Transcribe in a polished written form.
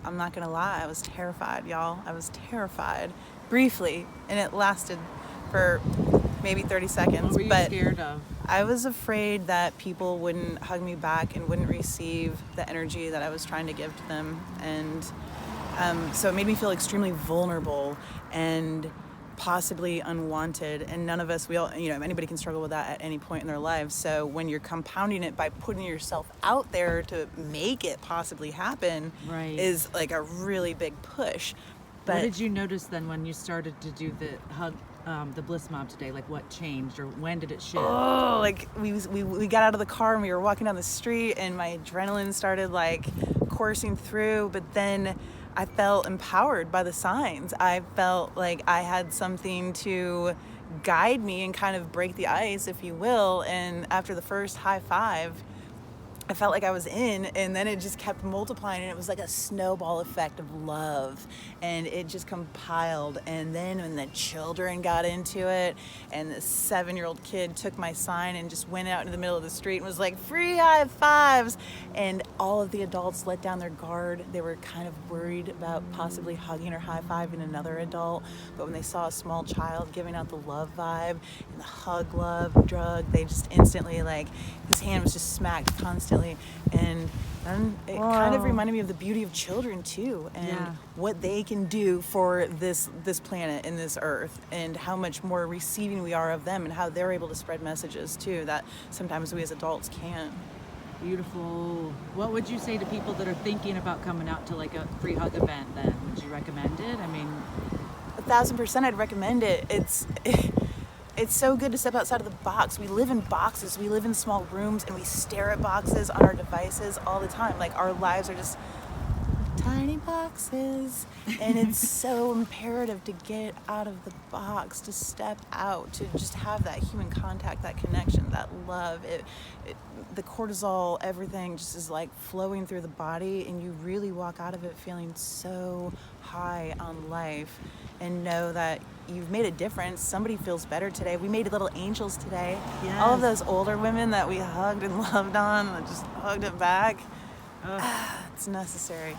I'm not gonna lie, I was terrified, y'all. I was terrified briefly, and it lasted for maybe 30 seconds. What were you but scared of? I was afraid that people wouldn't hug me back and wouldn't receive the energy that I was trying to give to them. And so it made me feel extremely vulnerable and possibly unwanted. And none of us, we all, anybody can struggle with that at any point in their lives. So when you're compounding it by putting yourself out there to make it possibly happen, Right. is like a really big push. But What did you notice then when you started to do the hug, the Bliss Mob today? Like what changed, or when did it shift? oh, like we got out of the car and we were walking down the street, and my adrenaline started like coursing through. But then I felt empowered by the signs. I felt like I had something to guide me and kind of break the ice, if you will. And after the first high five, I felt like I was in, and then it just kept multiplying, and it was like a snowball effect of love, and it just compiled. And then when the children got into it, and the 7-year-old kid took my sign and just went out into the middle of the street and was like, free high fives, and all of the adults let down their guard. They were kind of worried about possibly hugging or high-fiving another adult, but when they saw a small child giving out the love vibe and the hug love drug, they just instantly, like, his hand was just smacked constantly. And then it kind of reminded me of the beauty of children too, and what they can do for this planet and this earth, and how much more receiving we are of them, and how they're able to spread messages too that sometimes we as adults can't. Beautiful. What would you say to people that are thinking about coming out to like a free hug event then? Would you recommend it? I mean, 1,000% I'd recommend it. It's so good to step outside of the box. We live in boxes, we live in small rooms, and we stare at boxes on our devices all the time. Like, our lives are just tiny boxes, and it's so imperative to get out of the box, to step out, to just have that human contact, that connection, that love. The cortisol, everything just is like flowing through the body, and you really walk out of it feeling so high on life, and know that you've made a difference. Somebody feels better today. We made little angels today. Yes. All of those older women that we hugged and loved on, and just hugged it back. It's necessary.